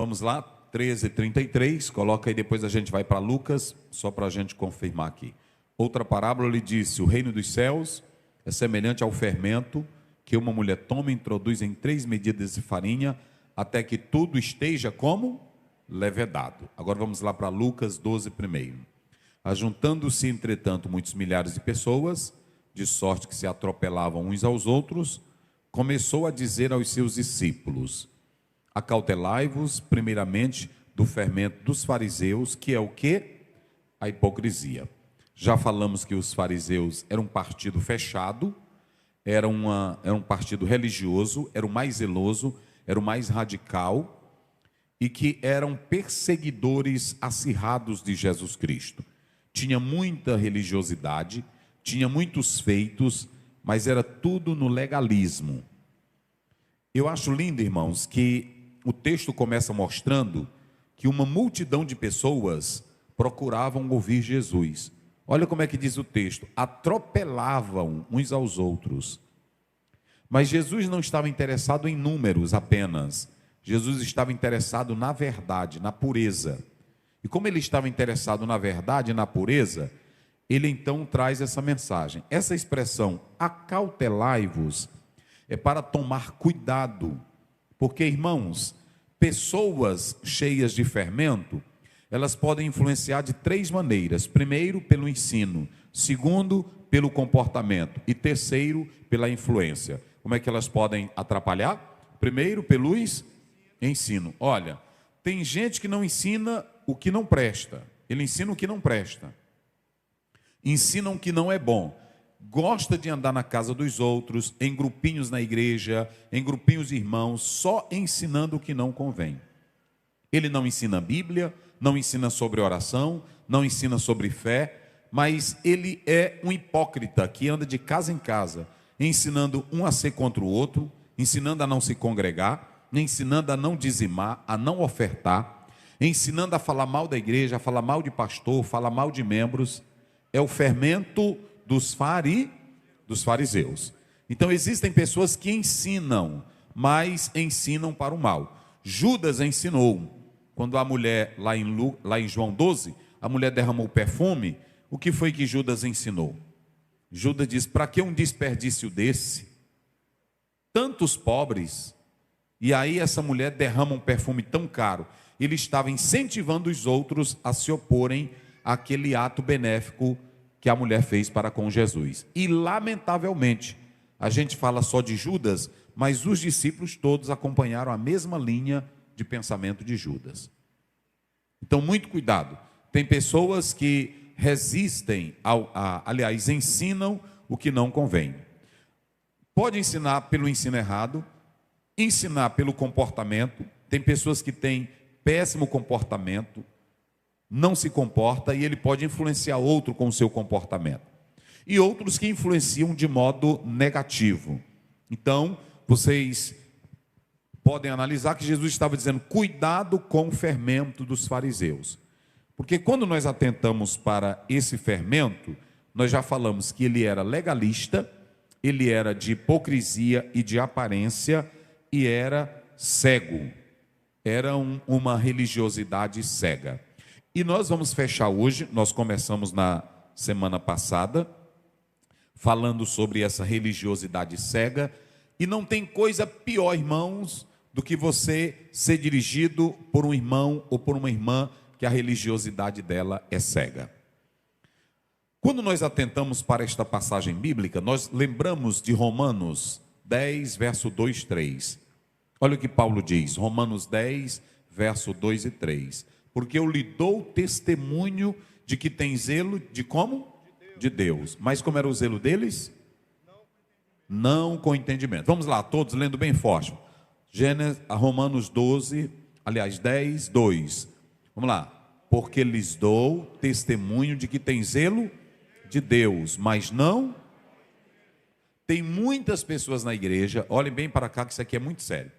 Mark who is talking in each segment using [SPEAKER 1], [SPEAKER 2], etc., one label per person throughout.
[SPEAKER 1] Vamos lá, 13:33, coloca aí, depois a gente vai para Lucas, só para a gente confirmar aqui. Outra parábola, ele disse: o reino dos céus é semelhante ao fermento que uma mulher toma e introduz em 3 medidas de farinha, até que tudo esteja como levedado. Agora vamos lá para Lucas 12 primeiro. Ajuntando-se, entretanto, muitos milhares de pessoas, de sorte que se atropelavam uns aos outros, começou a dizer aos seus discípulos: acautelai-vos primeiramente do fermento dos fariseus, que é o quê? A hipocrisia. Já falamos que os fariseus eram um partido fechado, era um partido religioso, era o mais zeloso, era o mais radical, e que eram perseguidores acirrados de Jesus Cristo. Tinha muita religiosidade, tinha muitos feitos, mas era tudo no legalismo. Eu acho lindo, irmãos, que o texto começa mostrando que uma multidão de pessoas procuravam ouvir Jesus. Olha como é que diz o texto: atropelavam uns aos outros. Mas Jesus não estava interessado em números apenas. Jesus estava interessado na verdade, na pureza. E como ele estava interessado na verdade e na pureza, ele então traz essa mensagem. Essa expressão, acautelai-vos, é para tomar cuidado. Porque, irmãos, pessoas cheias de fermento, elas podem influenciar de 3 maneiras. Primeiro, pelo ensino. Segundo, pelo comportamento. E terceiro, pela influência. Como é que elas podem atrapalhar? Primeiro, pelo ensino. Olha, tem gente que não ensina o que não presta. Ele ensina o que não presta. Ensina o que não é bom. Gosta de andar na casa dos outros, em grupinhos na igreja, em grupinhos de irmãos, só ensinando o que não convém. Ele não ensina a Bíblia, não ensina sobre oração, não ensina sobre fé, mas ele é um hipócrita que anda de casa em casa, ensinando um a ser contra o outro, ensinando a não se congregar, ensinando a não dizimar, a não ofertar, ensinando a falar mal da igreja, a falar mal de pastor, falar mal de membros. É o fermento dos fariseus. Então existem pessoas que ensinam, mas ensinam para o mal. Judas ensinou. Quando a mulher, lá em João 12, a mulher derramou perfume, o que foi que Judas ensinou? Judas diz: para que um desperdício desse? Tantos pobres. E aí essa mulher derrama um perfume tão caro. Ele estava incentivando os outros a se oporem àquele ato benéfico que a mulher fez para com Jesus. E lamentavelmente, a gente fala só de Judas, mas os discípulos todos acompanharam a mesma linha de pensamento de Judas. Então, muito cuidado. Tem pessoas que resistem, aliás, ensinam o que não convém. Pode ensinar pelo ensino errado, ensinar pelo comportamento. Tem pessoas que têm péssimo comportamento, não se comporta, e ele pode influenciar outro com o seu comportamento. E outros que influenciam de modo negativo. Então, vocês podem analisar que Jesus estava dizendo: cuidado com o fermento dos fariseus. Porque quando nós atentamos para esse fermento, nós já falamos que ele era legalista, ele era de hipocrisia e de aparência, e era cego. Era uma religiosidade cega. E nós vamos fechar hoje, nós começamos na semana passada, falando sobre essa religiosidade cega, e não tem coisa pior, irmãos, do que você ser dirigido por um irmão ou por uma irmã que a religiosidade dela é cega. Quando nós atentamos para esta passagem bíblica, nós lembramos de Romanos 10, verso 2, 3. Olha o que Paulo diz, Romanos 10, verso 2 e 3. Porque eu lhe dou testemunho de que tem zelo de como? De Deus. Mas como era o zelo deles? Não com entendimento. Vamos lá, todos lendo bem forte. Romanos 12, aliás 10, 2. Vamos lá. Porque lhes dou testemunho de que tem zelo de Deus, mas não. Tem muitas pessoas na igreja, olhem bem para cá que isso aqui é muito sério.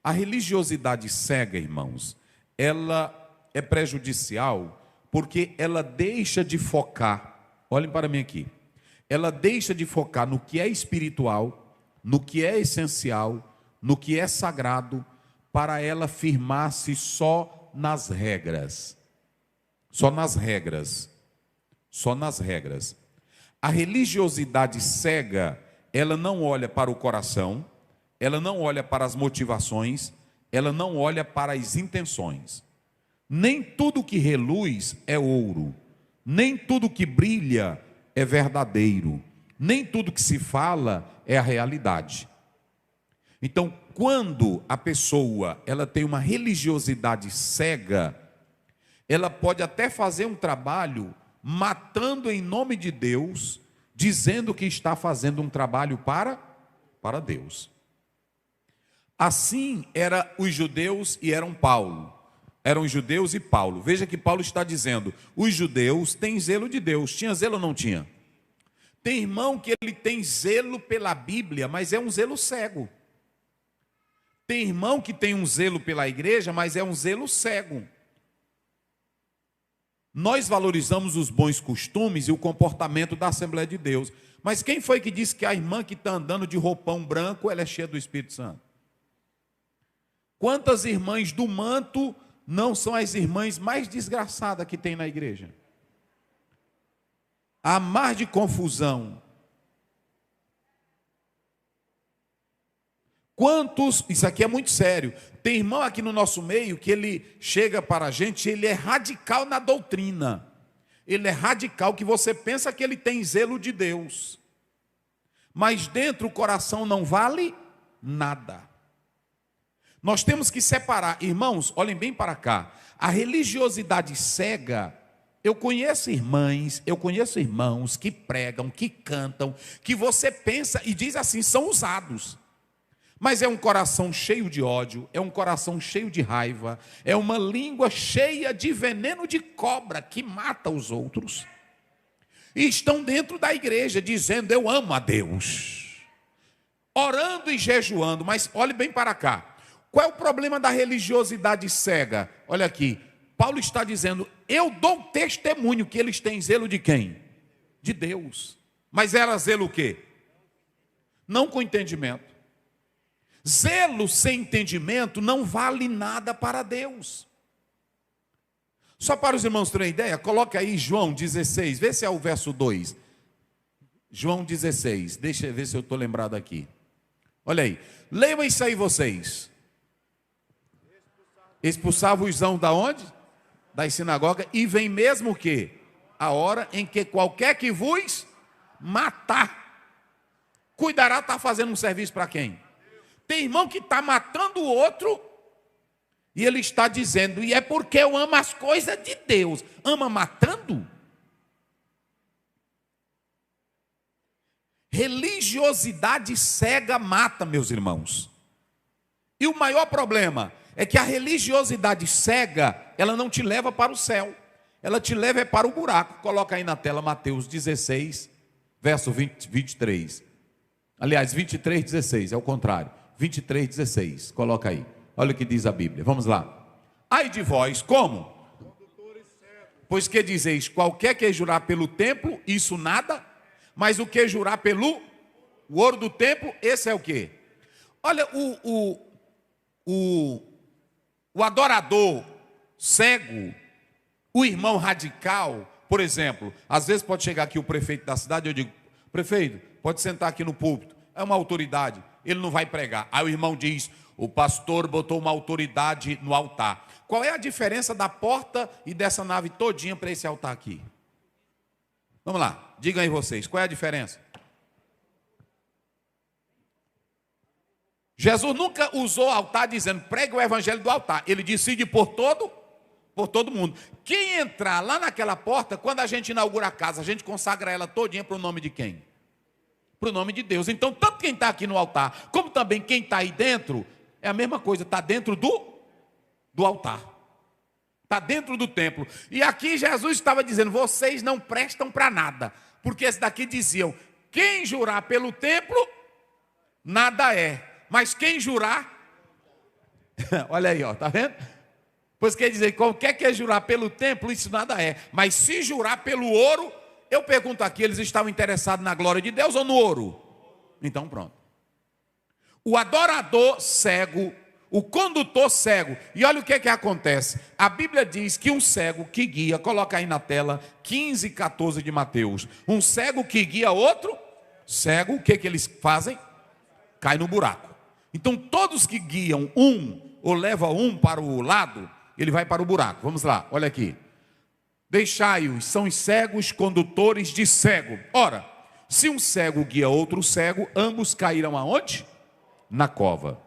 [SPEAKER 1] A religiosidade cega, irmãos, ela é prejudicial porque ela deixa de focar, olhem para mim aqui, ela deixa de focar no que é espiritual, no que é essencial, no que é sagrado, para ela firmar-se só nas regras. Só nas regras. Só nas regras. A religiosidade cega, ela não olha para o coração, ela não olha para as motivações, ela não olha para as intenções. Nem tudo que reluz é ouro, nem tudo que brilha é verdadeiro, nem tudo que se fala é a realidade. Então, quando a pessoa ela tem uma religiosidade cega, ela pode até fazer um trabalho matando em nome de Deus, dizendo que está fazendo um trabalho para Deus. Assim eram os judeus e eram Paulo. Eram os judeus e Paulo. Veja que Paulo está dizendo, os judeus têm zelo de Deus. Tinha zelo ou não tinha? Tem irmão que ele tem zelo pela Bíblia, mas é um zelo cego. Tem irmão que tem um zelo pela igreja, mas é um zelo cego. Nós valorizamos os bons costumes e o comportamento da Assembleia de Deus. Mas quem foi que disse que a irmã que está andando de roupão branco, ela é cheia do Espírito Santo? Quantas irmãs do manto não são as irmãs mais desgraçadas que tem na igreja? Há mar de confusão. Quantos, isso aqui é muito sério, tem irmão aqui no nosso meio que ele chega para a gente, ele é radical na doutrina, ele é radical que você pensa que ele tem zelo de Deus, mas dentro o coração não vale nada. Nós temos que separar, irmãos, olhem bem para cá, a religiosidade cega, eu conheço irmãs, eu conheço irmãos que pregam, que cantam, que você pensa e diz assim, são usados. Mas é um coração cheio de ódio, é um coração cheio de raiva, é uma língua cheia de veneno de cobra que mata os outros. E estão dentro da igreja dizendo, eu amo a Deus. Orando e jejuando, mas olhe bem para cá. Qual é o problema da religiosidade cega? Olha aqui, Paulo está dizendo, eu dou testemunho que eles têm zelo de quem? De Deus. Mas era zelo o quê? Não com entendimento. Zelo sem entendimento não vale nada para Deus. Só para os irmãos terem ideia, coloque aí João 16, vê se é o verso 2. João 16, deixa eu ver se eu estou lembrado aqui. Olha aí, leiam isso aí vocês. Expulsar-vos-ão da onde? Das sinagogas, e vem mesmo o quê? A hora em que qualquer que vos matar, cuidará, está fazendo um serviço para quem? Tem irmão que está matando o outro e ele está dizendo, e é porque eu amo as coisas de Deus. Ama matando? Religiosidade cega mata, meus irmãos. E o maior problema é que a religiosidade cega, ela não te leva para o céu. Ela te leva para o buraco. Coloca aí na tela Mateus 16, verso 23. Aliás, 23, 16, é o contrário. 23, 16, coloca aí. Olha o que diz a Bíblia, vamos lá. Ai de vós, como? Pois que dizeis, qualquer que jurar pelo templo, isso nada, mas o que jurar pelo o ouro do templo, esse é o quê? Olha, o adorador cego, o irmão radical, por exemplo, às vezes pode chegar aqui o prefeito da cidade, eu digo, prefeito, pode sentar aqui no púlpito, é uma autoridade, ele não vai pregar. Aí o irmão diz, o pastor botou uma autoridade no altar. Qual é a diferença da porta e dessa nave todinha para esse altar aqui? Vamos lá, digam aí vocês, qual é a diferença? Jesus nunca usou altar dizendo, pregue o evangelho do altar. Ele decide por todo mundo. Quem entrar lá naquela porta, quando a gente inaugura a casa, a gente consagra ela todinha para o nome de quem? Para o nome de Deus. Então, tanto quem está aqui no altar, como também quem está aí dentro, é a mesma coisa, está dentro do altar. Está dentro do templo. E aqui Jesus estava dizendo, vocês não prestam para nada. Porque esse daqui diziam, quem jurar pelo templo, nada é. Mas quem jurar, olha aí, ó, tá vendo? Pois quer dizer, qualquer que jurar pelo templo, isso nada é. Mas se jurar pelo ouro, eu pergunto aqui, eles estavam interessados na glória de Deus ou no ouro? Então pronto. O adorador cego, o condutor cego. E olha o que acontece. A Bíblia diz que um cego que guia, coloca aí na tela, 15 e 14 de Mateus. Um cego que guia outro cego, o que eles fazem? Cai no buraco. Então todos que guiam um, ou levam um para o lado, ele vai para o buraco. Vamos lá, olha aqui. Deixai-os, são os cegos condutores de cego. Ora, se um cego guia outro cego, ambos cairão aonde? Na cova.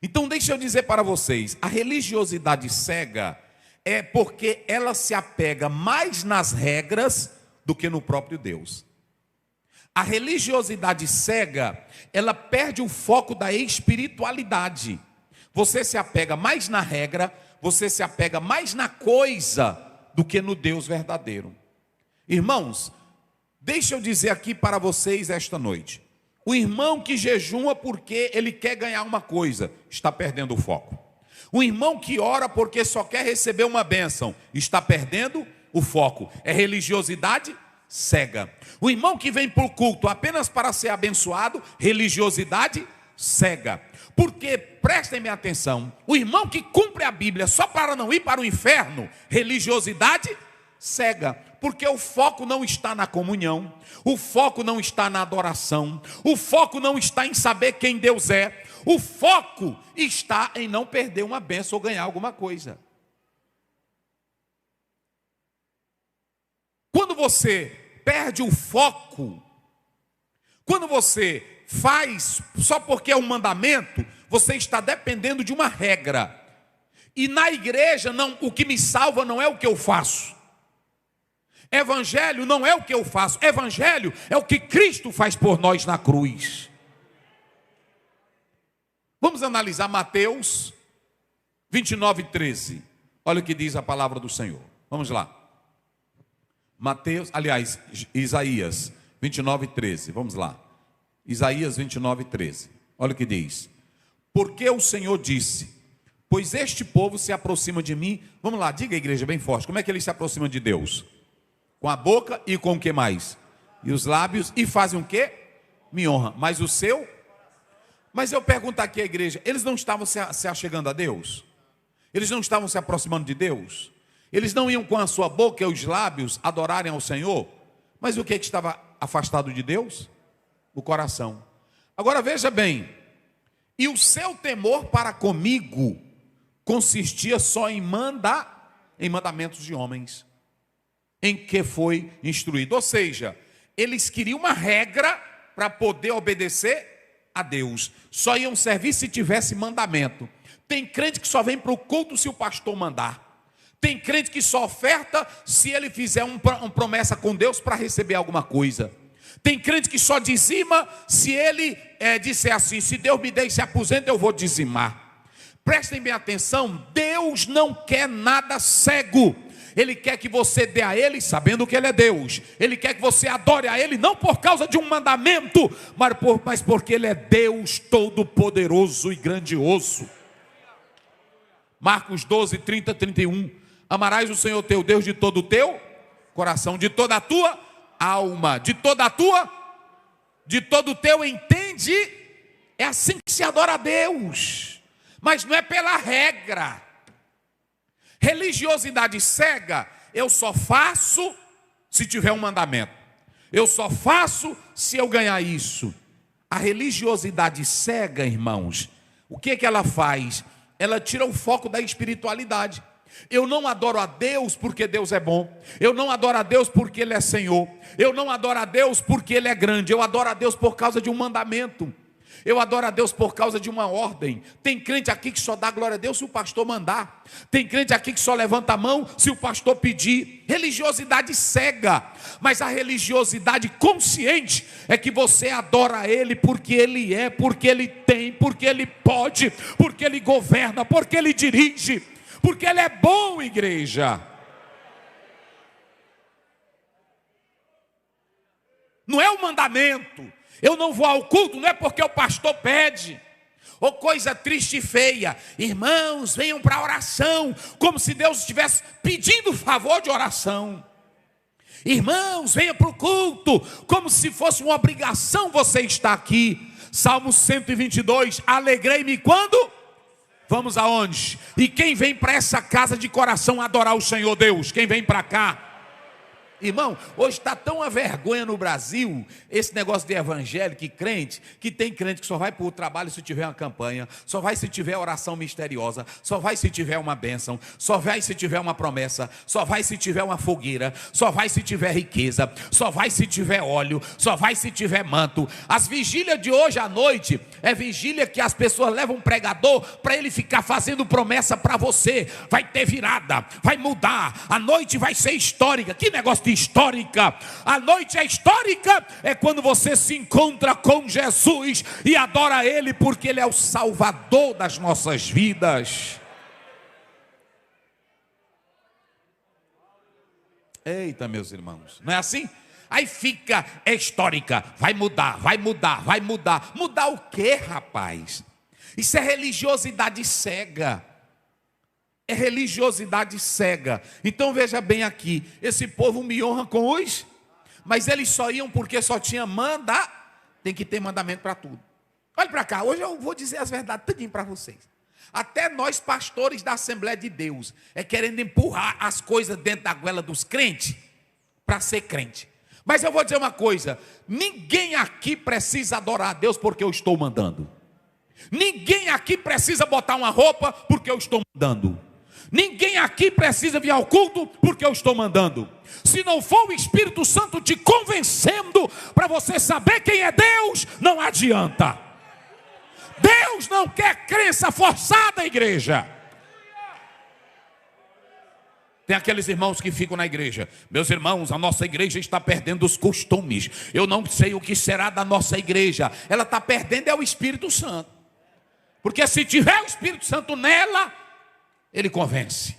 [SPEAKER 1] Então deixa eu dizer para vocês, a religiosidade cega é porque ela se apega mais nas regras do que no próprio Deus. A religiosidade cega, ela perde o foco da espiritualidade. Você se apega mais na regra, você se apega mais na coisa do que no Deus verdadeiro. Irmãos, deixa eu dizer aqui para vocês esta noite. O irmão que jejuma porque ele quer ganhar uma coisa, está perdendo o foco. O irmão que ora porque só quer receber uma bênção, está perdendo o foco. É religiosidade cega. O irmão que vem para o culto apenas para ser abençoado, religiosidade cega. Porque, prestem minha atenção, o irmão que cumpre a Bíblia só para não ir para o inferno, religiosidade cega. Porque o foco não está na comunhão, o foco não está na adoração, o foco não está em saber quem Deus é, o foco está em não perder uma bênção ou ganhar alguma coisa. Quando você perde o foco, quando você faz só porque é um mandamento, você está dependendo de uma regra. E na igreja, não, o que me salva não é o que eu faço. Evangelho não é o que eu faço. Evangelho é o que Cristo faz por nós na cruz. Vamos analisar Mateus 29:13. Olha o que diz a palavra do Senhor. Vamos lá. Isaías 29:13. Vamos lá. Isaías 29:13. Olha o que diz. Porque o Senhor disse: pois este povo se aproxima de mim. Vamos lá, diga a igreja bem forte. Como é que eles se aproximam de Deus? Com a boca e com o que mais? E os lábios, e fazem o quê? Me honra. Mas o seu? Mas eu pergunto aqui à igreja, eles não estavam se achegando a Deus? Eles não estavam se aproximando de Deus? Eles não iam com a sua boca e os lábios adorarem ao Senhor? Mas o que estava afastado de Deus? O coração. Agora veja bem, e o seu temor para comigo consistia só em mandamentos de homens, em que foi instruído. Ou seja, eles queriam uma regra para poder obedecer a Deus. Só iam servir se tivesse mandamento. Tem crente que só vem para o culto se o pastor mandar. Tem crente que só oferta se ele fizer uma promessa com Deus para receber alguma coisa. Tem crente que só dizima se ele disser assim: se Deus me der esse aposento, eu vou dizimar. Prestem bem atenção, Deus não quer nada cego. Ele quer que você dê a Ele sabendo que Ele é Deus. Ele quer que você adore a Ele não por causa de um mandamento, mas porque Ele é Deus todo-poderoso e grandioso. Marcos 12, 30, 31. Amarás o Senhor teu Deus de todo o teu coração, de toda a tua alma, de todo o teu entende. É assim que se adora a Deus, mas não é pela regra. Religiosidade cega, eu só faço se tiver um mandamento. Eu só faço se eu ganhar isso. A religiosidade cega, irmãos, o que ela faz? Ela tira o foco da espiritualidade. Eu não adoro a Deus porque Deus é bom. Eu não adoro a Deus porque Ele é Senhor. Eu não adoro a Deus porque Ele é grande. Eu adoro a Deus por causa de um mandamento. Eu adoro a Deus por causa de uma ordem. Tem crente aqui que só dá glória a Deus se o pastor mandar. Tem crente aqui que só levanta a mão se o pastor pedir. Religiosidade cega. Mas a religiosidade consciente é que você adora a Ele porque Ele é, porque Ele tem, porque Ele pode, porque Ele governa, porque Ele dirige, porque Ele é bom, igreja. Não é o mandamento. Eu não vou ao culto, não é porque o pastor pede. Ou coisa triste e feia, irmãos, venham para a oração, como se Deus estivesse pedindo favor de oração. Irmãos, venham para o culto, como se fosse uma obrigação você estar aqui. Salmo 122, alegrei-me quando Vamos aonde? E quem vem para essa casa de coração adorar o Senhor Deus? Quem vem para cá? Irmão, hoje está tão uma vergonha no Brasil, esse negócio de evangélico e crente, que tem crente que só vai para o trabalho se tiver uma campanha, só vai se tiver oração misteriosa, só vai se tiver uma bênção, só vai se tiver uma promessa, só vai se tiver uma fogueira, só vai se tiver riqueza, só vai se tiver óleo, só vai se tiver manto. As vigílias de hoje à noite é vigília que as pessoas levam um pregador para ele ficar fazendo promessa para você. Vai ter virada, vai mudar, a noite vai ser histórica. Que negócio de histórica? A noite é histórica é quando você se encontra com Jesus e adora Ele, porque Ele é o Salvador das nossas vidas. Eita, meus irmãos, não é assim? Aí fica, é histórica, vai mudar, vai mudar, vai mudar. Mudar o quê, rapaz? Isso é religiosidade cega. É religiosidade cega. Então veja bem aqui, esse povo me honra com os, mas eles só iam porque só tinha tem que ter mandamento para tudo. Olha para cá, hoje eu vou dizer as verdades tudinho para vocês. Até nós pastores da Assembleia de Deus querendo empurrar as coisas dentro da goela dos crentes para ser crente. Mas eu vou dizer uma coisa, ninguém aqui precisa adorar a Deus porque eu estou mandando. Ninguém aqui precisa botar uma roupa porque eu estou mandando. Ninguém aqui precisa vir ao culto porque eu estou mandando. Se não for o Espírito Santo te convencendo para você saber quem é Deus, não adianta. Deus não quer crença forçada, igreja. Tem aqueles irmãos que ficam na igreja. Meus irmãos, a nossa igreja está perdendo os costumes. Eu não sei o que será da nossa igreja. Ela está perdendo é o Espírito Santo. Porque se tiver o Espírito Santo nela, Ele convence.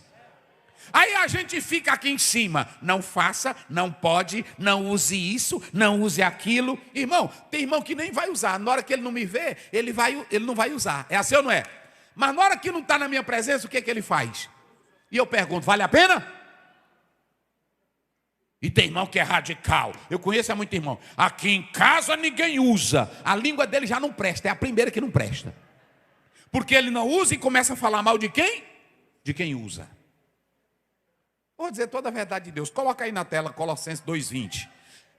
[SPEAKER 1] Aí a gente fica aqui em cima. Não faça, não pode, não use isso, não use aquilo. Irmão, tem irmão que nem vai usar. Na hora que ele não me vê, ele não vai usar. É assim ou não é? Mas na hora que não está na minha presença, o que ele faz? E eu pergunto, vale a pena? E tem irmão que é radical. Eu conheço muito irmão. Aqui em casa ninguém usa. A língua dele já não presta. É a primeira que não presta. Porque ele não usa e começa a falar mal de quem? De quem usa. Vou dizer toda a verdade de Deus. Coloca aí na tela Colossenses 2:20.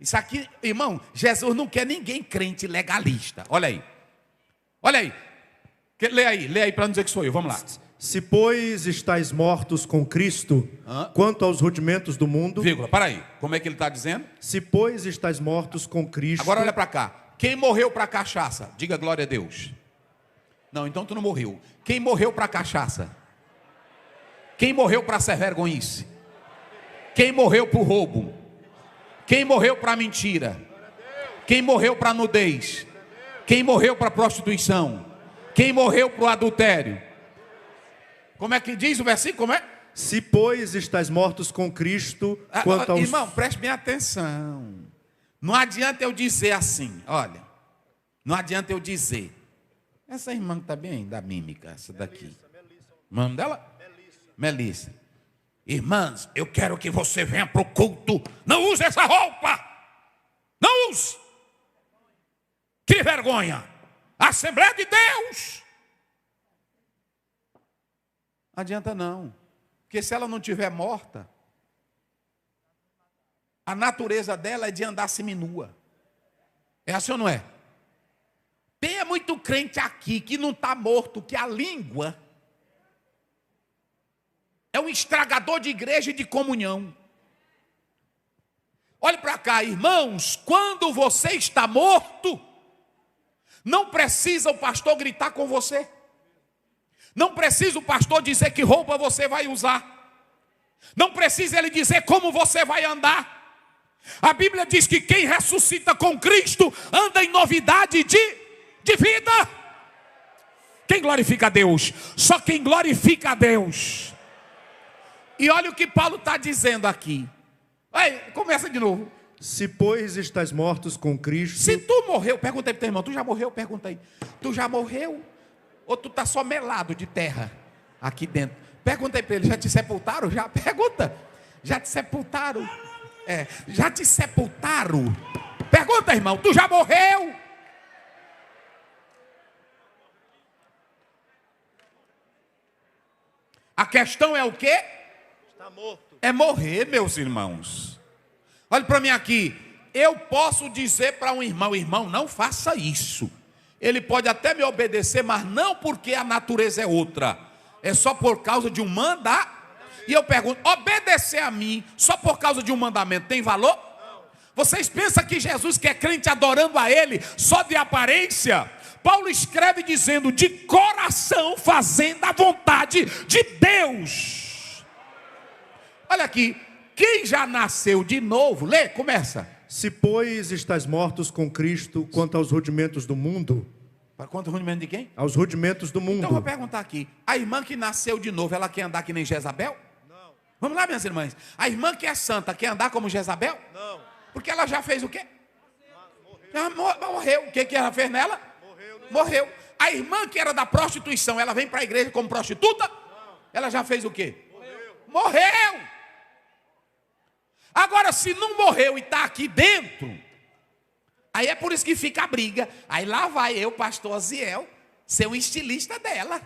[SPEAKER 1] Isso aqui, irmão, Jesus não quer ninguém crente legalista. Olha aí. Olha aí. Lê aí para não dizer que sou eu. Vamos lá.
[SPEAKER 2] Se, pois, estáis mortos com Cristo, quanto aos rudimentos do mundo...
[SPEAKER 1] Vírgula, para aí. Como é que ele está dizendo?
[SPEAKER 2] Se, pois, estáis mortos com Cristo...
[SPEAKER 1] Agora olha para cá. Quem morreu para cachaça? Diga glória a Deus. Não, então tu não morreu. Quem morreu para cachaça? Quem morreu para ser vergonhice? Quem morreu para o roubo? Quem morreu para mentira? Quem morreu para nudez? Quem morreu para prostituição? Quem morreu para o adultério? Como é que diz o versículo? Como é?
[SPEAKER 2] Se, pois, estáis mortos com Cristo, quanto aos...
[SPEAKER 1] Irmão, preste bem atenção. Não adianta eu dizer assim, olha. Não adianta eu dizer. Essa irmã está bem da mímica, essa daqui. O nome dela? Melissa. Irmãs, eu quero que você venha para o culto. Não use essa roupa. Não use. Que vergonha. Assembleia de Deus. Não adianta não. Porque se ela não estiver morta, a natureza dela é de andar seminua. É assim ou não é? Tem muito crente aqui que não está morto, que a língua é um estragador de igreja e de comunhão. Olhe para cá, irmãos, quando você está morto, não precisa o pastor gritar com você. Não precisa o pastor dizer que roupa você vai usar. Não precisa ele dizer como você vai andar. A Bíblia diz que quem ressuscita com Cristo anda em novidade de vida. Quem glorifica a Deus? Só quem glorifica a Deus. E olha o que Paulo está dizendo aqui. Aí, começa de novo.
[SPEAKER 2] Se, pois, estáis mortos com Cristo...
[SPEAKER 1] Se tu morreu, pergunta aí para o teu irmão, tu já morreu? Pergunta aí. Tu já morreu? Ou tu está só melado de terra aqui dentro? Pergunta aí para ele, já te sepultaram? Já? Pergunta. Já te sepultaram? Já te sepultaram? Pergunta, irmão, tu já morreu? A questão é o quê?
[SPEAKER 2] Está morto.
[SPEAKER 1] É morrer, meus irmãos. Olhe para mim aqui. Eu posso dizer para um irmão: irmão, não faça isso. Ele pode até me obedecer, mas não porque a natureza é outra. É só por causa de um mandamento. E eu pergunto: obedecer a mim só por causa de um mandamento tem valor? Vocês pensam que Jesus, que é crente adorando a Ele só de aparência? Paulo escreve dizendo: de coração fazendo a vontade de Deus. Olha aqui, quem já nasceu de novo, lê, começa.
[SPEAKER 2] Se, pois, estáis mortos com Cristo quanto aos rudimentos do mundo.
[SPEAKER 1] Para quanto rudimento de quem?
[SPEAKER 2] Aos rudimentos do mundo.
[SPEAKER 1] Então eu vou perguntar aqui: a irmã que nasceu de novo, ela quer andar que nem Jezabel?
[SPEAKER 2] Não.
[SPEAKER 1] Vamos lá, minhas irmãs. A irmã que é santa, quer andar como Jezabel?
[SPEAKER 2] Não.
[SPEAKER 1] Porque ela já fez o quê? Morreu. O que ela fez nela? Morreu. A irmã que era da prostituição, ela vem para a igreja como prostituta? Não. Ela já fez o quê? Morreu. Agora, se não morreu e está aqui dentro, aí é por isso que fica a briga. Aí lá vai eu, pastor Aziel, ser um estilista dela.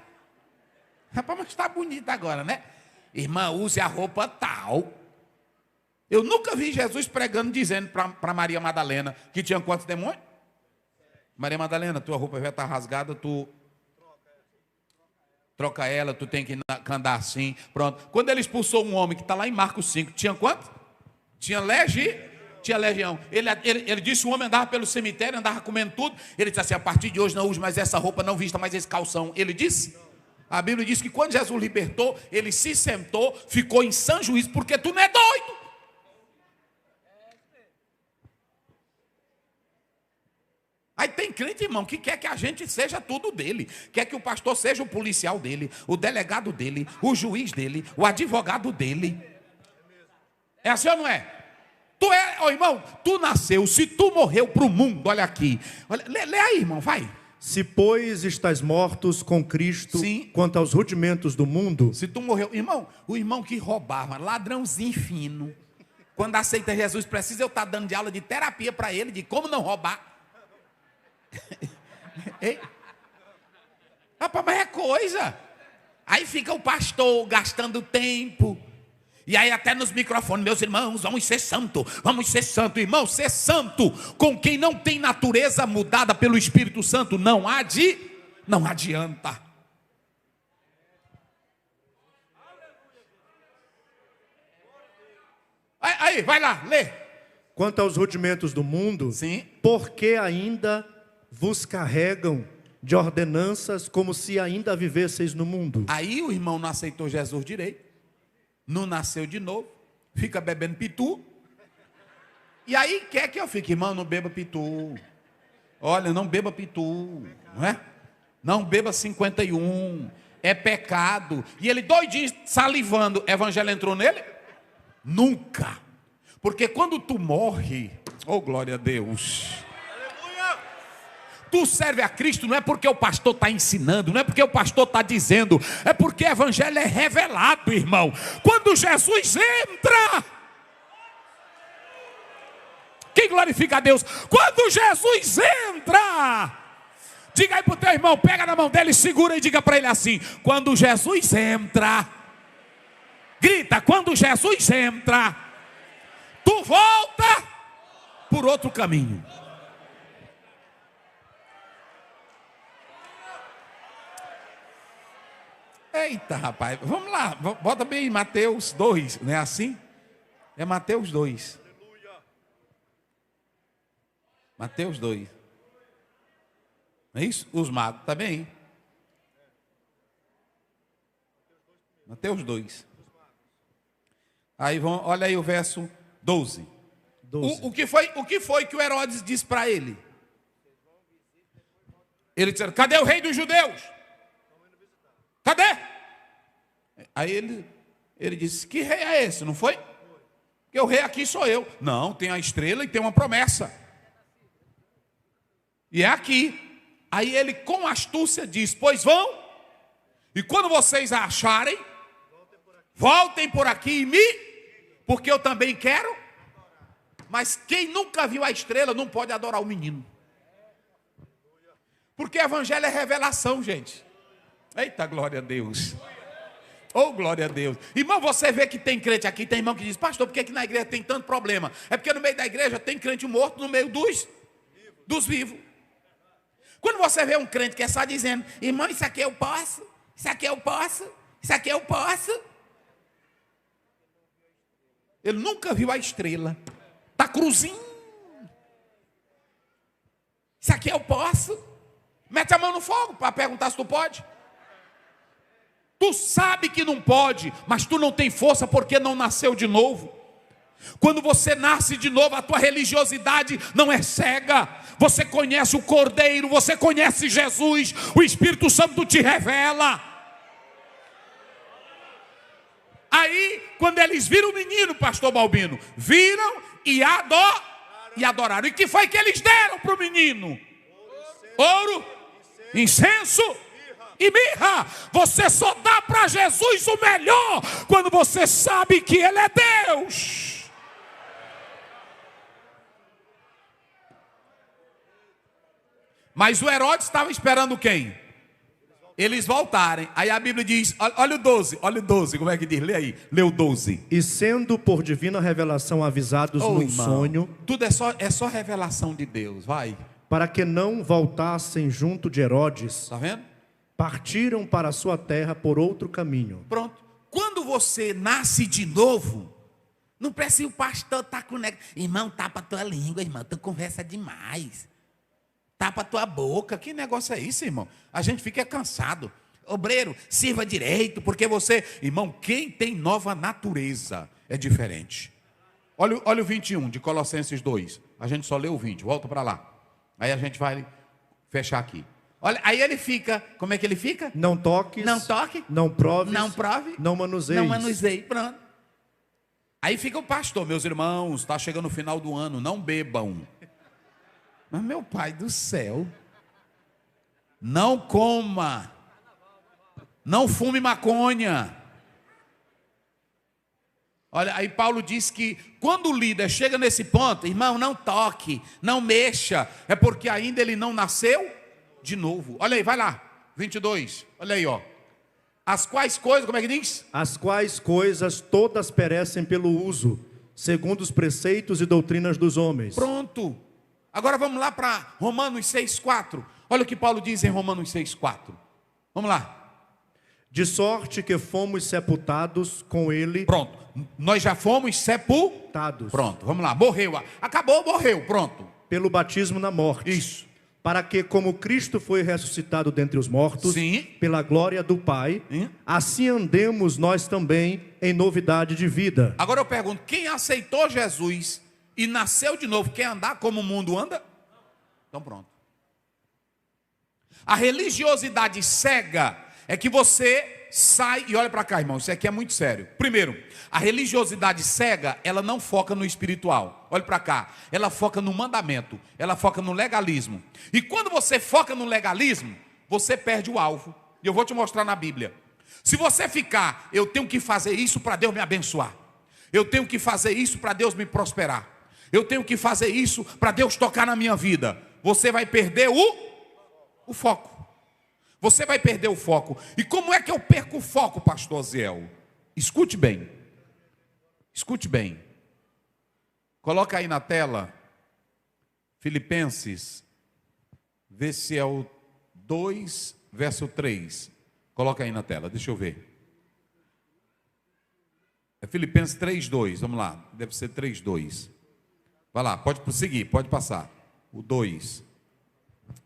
[SPEAKER 1] Rapaz, mas está bonita agora, né? Irmã, use a roupa tal. Eu nunca vi Jesus pregando, dizendo para Maria Madalena que tinha quantos demônios? Maria Madalena, tua roupa já está rasgada, tu troca ela, tu tem que andar assim, pronto. Quando ele expulsou um homem que está lá em Marcos 5, tinha quanto? Tinha legião. Ele disse: o homem andava pelo cemitério, andava comendo tudo. Ele disse assim: a partir de hoje não use mais essa roupa, não vista mais esse calção. Ele disse? A Bíblia diz que quando Jesus libertou, ele se sentou, ficou em sã juízo, porque tu não é doido. Aí tem crente, irmão, que quer que a gente seja tudo dele. Quer que o pastor seja o policial dele, o delegado dele, o juiz dele, o advogado dele. É assim ou não é? Tu é, ó, irmão, tu nasceu, se tu morreu para o mundo, olha aqui. Olha, lê aí, irmão, vai.
[SPEAKER 2] Se, pois, estáis mortos com Cristo,
[SPEAKER 1] sim,
[SPEAKER 2] quanto aos rudimentos do mundo.
[SPEAKER 1] Se tu morreu, irmão, o irmão que roubava, ladrãozinho fino, quando aceita Jesus, precisa eu estar dando de aula de terapia para ele, de como não roubar. Ei? Rapaz, mas é coisa. Aí fica o pastor gastando tempo. E aí até nos microfones: meus irmãos, vamos ser santo, vamos ser santo. Irmão, ser santo com quem não tem natureza mudada pelo Espírito Santo não adianta. Aí, vai lá, lê.
[SPEAKER 2] Quanto aos rudimentos do mundo,
[SPEAKER 1] sim,
[SPEAKER 2] porque ainda vos carregam de ordenanças como se ainda vivesseis no mundo.
[SPEAKER 1] Aí o irmão não aceitou Jesus direito, não nasceu de novo, fica bebendo pitu. E aí quer que eu fique: irmão, não beba pitu. Olha, não beba pitu, não é? Não beba 51, é pecado. E ele doidinho, salivando, o evangelho entrou nele? Nunca. Porque quando tu morre, oh glória a Deus, tu serve a Cristo, não é porque o pastor está ensinando, não é porque o pastor está dizendo, é porque o evangelho é revelado, irmão. Quando Jesus entra, quem glorifica a Deus? Quando Jesus entra, diga aí para o teu irmão, pega na mão dele, segura e diga para ele assim: quando Jesus entra, grita, quando Jesus entra, tu volta por outro caminho. Eita, rapaz, vamos lá, bota bem Mateus 2, não é assim? É Mateus 2. Mateus 2. Não é isso? Os magos, tá bem? Mateus 2. Aí vão, olha aí o verso 12. O que foi que o Herodes disse para ele? Ele disse: cadê o rei dos judeus? Cadê? Aí ele disse: que rei é esse? Não foi? Porque o rei aqui sou eu. Não, tem a estrela e tem uma promessa. E é aqui. Aí ele com astúcia diz: pois vão, e quando vocês a acharem, voltem por aqui e porque eu também quero. Mas quem nunca viu a estrela não pode adorar o menino. Porque o evangelho é revelação, gente. Eita, glória a Deus. Oh, glória a Deus. Irmão, você vê que tem crente aqui, tem irmão que diz, pastor, por que na igreja tem tanto problema? É porque no meio da igreja tem crente morto no meio dos vivos. Quando você vê um crente que é só dizendo, irmão, isso aqui eu posso, isso aqui eu posso, isso aqui eu posso. Ele nunca viu a estrela. Está cruzinho. Isso aqui eu posso. Mete a mão no fogo para perguntar se tu pode. Tu sabe que não pode, mas tu não tem força porque não nasceu de novo. Quando você nasce de novo, a tua religiosidade não é cega. Você conhece o Cordeiro, você conhece Jesus, o Espírito Santo te revela. Aí, quando eles viram o menino, pastor Balbino, viram e adoraram. E que foi que eles deram para o menino? Ouro, incenso e mirra. Você só dá para Jesus o melhor quando você sabe que Ele é Deus. Mas o Herodes estava esperando quem? Eles voltarem. Aí a Bíblia diz, olha o 12, como é que diz? Lê aí, lê o 12.
[SPEAKER 2] E sendo por divina revelação avisados num
[SPEAKER 1] irmão,
[SPEAKER 2] sonho,
[SPEAKER 1] tudo é só revelação de Deus, vai.
[SPEAKER 2] Para que não voltassem junto de Herodes,
[SPEAKER 1] Está vendo?
[SPEAKER 2] partiram para a sua terra por outro caminho.
[SPEAKER 1] Pronto. Quando você nasce de novo, não precisa o pastor estar com o negócio. Irmão, tapa a tua língua, irmão, tu conversa demais. Tapa a tua boca. Que negócio é isso, irmão? A gente fica cansado. Obreiro, sirva direito, porque você... Irmão, quem tem nova natureza é diferente. Olha o 21 de Colossenses 2. A gente só leu o 20, volta para lá. Aí a gente vai fechar aqui. Olha, aí ele fica, como é que ele fica?
[SPEAKER 2] Não toques,
[SPEAKER 1] não toque,
[SPEAKER 2] não proves,
[SPEAKER 1] não prove,
[SPEAKER 2] não manuseis.
[SPEAKER 1] Não manuseie, pronto. Aí fica o pastor, meus irmãos, está chegando o final do ano, não bebam. Mas meu pai do céu, não coma, não fume maconha. Olha, aí Paulo diz que quando o líder chega nesse ponto, irmão, não toque, não mexa, é porque ainda ele não nasceu de novo. Olha aí, vai lá, 22, olha aí, ó. As quais coisas, como é que diz? As quais coisas todas perecem pelo uso, segundo os preceitos e doutrinas dos homens. Pronto. Agora vamos lá para Romanos 6,4. Olha o que Paulo diz em Romanos 6,4. Vamos lá. De sorte que fomos sepultados com ele. Pronto. Nós já fomos sepultados. Pronto, vamos lá. Morreu. Acabou, morreu. Pronto. Pelo batismo na morte. Isso. Para que, como Cristo foi ressuscitado dentre os mortos, sim, pela glória do Pai, assim andemos nós também em novidade de vida. Agora eu pergunto, quem aceitou Jesus e nasceu de novo, quer andar como o mundo anda? Então pronto. A religiosidade cega é que você sai, e olha para cá, irmão, isso aqui é muito sério. Primeiro, a religiosidade cega, ela não foca no espiritual. Olha para cá, ela foca no mandamento, ela foca no legalismo. E quando você foca no legalismo, você perde o alvo. E eu vou te mostrar na Bíblia. Se você ficar, eu tenho que fazer isso para Deus me abençoar. Eu tenho que fazer isso para Deus me prosperar. Eu tenho que fazer isso para Deus tocar na minha vida. Você vai perder o foco. Você vai perder o foco. E como é que eu perco o foco, pastor Ziel? Escute bem. Escute bem. Coloca aí na tela Filipenses, vê se é o 2, verso 3. Coloca aí na tela, deixa eu ver. É Filipenses 3:2, vamos lá. Deve ser 3:2. Vai lá, pode prosseguir, pode passar. O 2.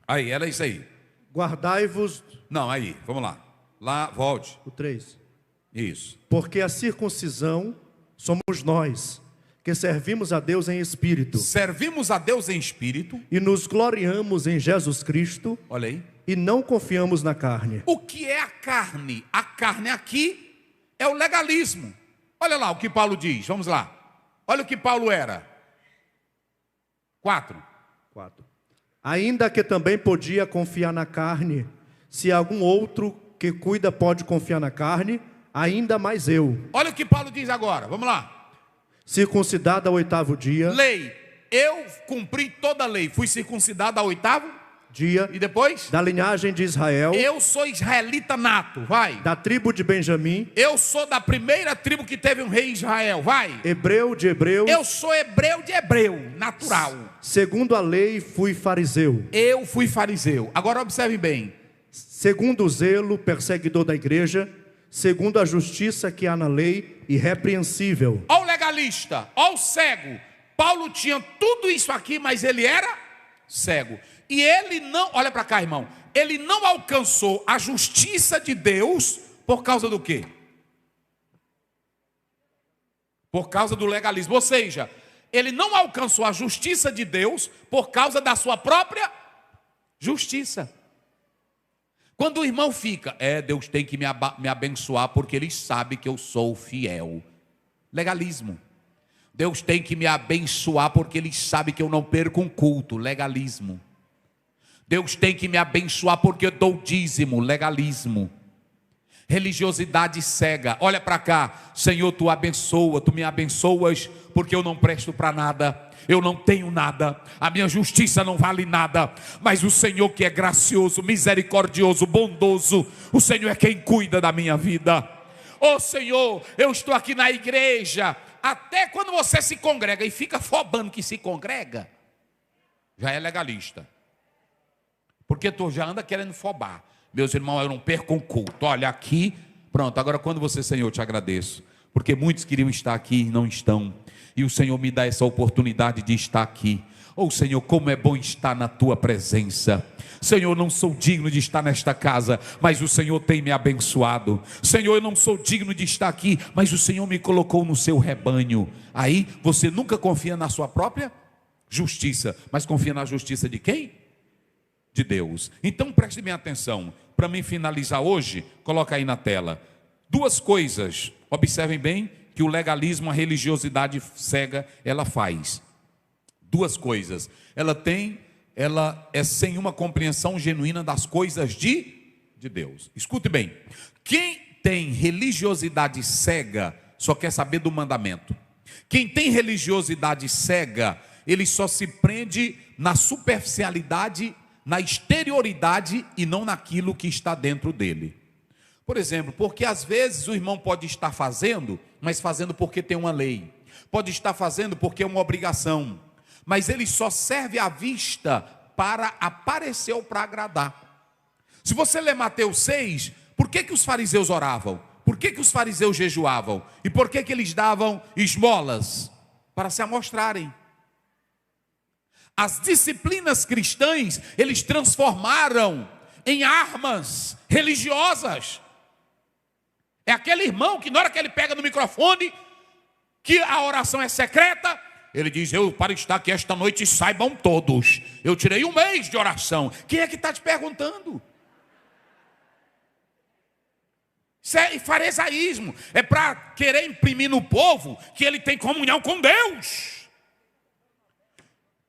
[SPEAKER 1] Aí, era isso aí. Guardai-vos... Não, aí, vamos lá. Lá, volte. O 3. Isso. Porque a circuncisão somos nós, que servimos a Deus em espírito. Servimos a Deus em espírito. E nos gloriamos em Jesus Cristo. Olha aí. E não confiamos na carne. O que é a carne? A carne aqui é o legalismo. Olha lá o que Paulo diz, vamos lá. Olha o que Paulo era. 4. Ainda que também podia confiar na carne, se algum outro que cuida pode confiar na carne, ainda mais eu. Olha o que Paulo diz agora, vamos lá. Circuncidado ao 8º dia. Lei, eu cumpri toda a lei, fui circuncidado ao 8º E depois?
[SPEAKER 2] Da linhagem de Israel.
[SPEAKER 1] Eu sou israelita nato, vai.
[SPEAKER 2] Da tribo de Benjamim.
[SPEAKER 1] Eu sou da primeira tribo que teve um rei em Israel, vai.
[SPEAKER 2] Hebreu de hebreus.
[SPEAKER 1] Eu sou hebreu de hebreu, natural.
[SPEAKER 2] Segundo a lei, fui fariseu.
[SPEAKER 1] Eu fui fariseu. Agora observe bem.
[SPEAKER 2] Segundo o zelo, perseguidor da igreja. Segundo a justiça que há na lei, irrepreensível.
[SPEAKER 1] Ó o legalista, ó o cego. Paulo tinha tudo isso aqui, mas ele era cego. E ele não, olha para cá, irmão, ele não alcançou a justiça de Deus por causa do quê? Por causa do legalismo. Ou seja, ele não alcançou a justiça de Deus por causa da sua própria justiça. Quando o irmão fica, Deus tem que me abençoar porque ele sabe que eu sou fiel. Legalismo. Deus tem que me abençoar porque ele sabe que eu não perco um culto. Legalismo. Deus tem que me abençoar porque eu dou dízimo. Legalismo. Religiosidade cega. Olha para cá, Senhor, tu abençoa, tu me abençoas porque eu não presto para nada. Eu não tenho nada, a minha justiça não vale nada, mas o Senhor que é gracioso, misericordioso, bondoso, o Senhor é quem cuida da minha vida. Ô Senhor, eu estou aqui na igreja. Até quando você se congrega e fica fobando que se congrega, já é legalista, porque tu já anda querendo fobar. Meus irmãos, eu não perco um culto. Olha aqui, pronto, agora quando você, Senhor, eu te agradeço, porque muitos queriam estar aqui e não estão, e o Senhor me dá essa oportunidade de estar aqui. Oh Senhor, como é bom estar na tua presença. Senhor, eu não sou digno de estar nesta casa, mas o Senhor tem me abençoado. Senhor, eu não sou digno de estar aqui, mas o Senhor me colocou no seu rebanho. Aí você nunca confia na sua própria justiça, mas confia na justiça de quem? De Deus. Então preste bem atenção. Para mim finalizar hoje, coloca aí na tela. Duas coisas, observem bem, que o legalismo, a religiosidade cega, ela faz. Duas coisas. Ela é sem uma compreensão genuína das coisas de Deus. Escute bem. Quem tem religiosidade cega só quer saber do mandamento. Quem tem religiosidade cega, ele só se prende na superficialidade, na exterioridade e não naquilo que está dentro dele. Por exemplo, porque às vezes o irmão pode estar fazendo, mas fazendo porque tem uma lei. Pode estar fazendo porque é uma obrigação. Mas ele só serve à vista para aparecer ou para agradar. Se você ler Mateus 6, por que os fariseus oravam? Por que os fariseus jejuavam? E por que eles davam esmolas? Para se amostrarem. As disciplinas cristãs, eles transformaram em armas religiosas. É aquele irmão que na hora que ele pega no microfone, que a oração é secreta, ele diz, para estar aqui esta noite, saibam todos, eu tirei um mês de oração. Quem é que está te perguntando? Isso é farisaísmo, é para querer imprimir no povo que ele tem comunhão com Deus.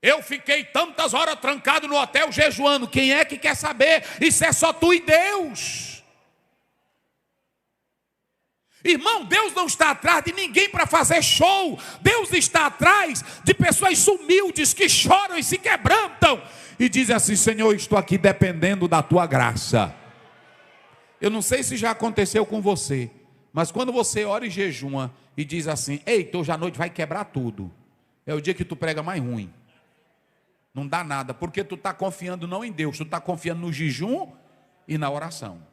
[SPEAKER 1] Eu fiquei tantas horas trancado no hotel jejuando. Quem é que quer saber? Isso é só tu e Deus. Irmão, Deus não está atrás de ninguém para fazer show. Deus está atrás de pessoas humildes que choram e se quebrantam e dizem assim, Senhor, estou aqui dependendo da tua graça. Eu não sei se já aconteceu com você, mas quando você ora e jejuma e diz assim, eita, hoje à noite vai quebrar tudo, é o dia que tu prega mais ruim. Não dá nada, porque tu está confiando não em Deus, tu está confiando no jejum e na oração.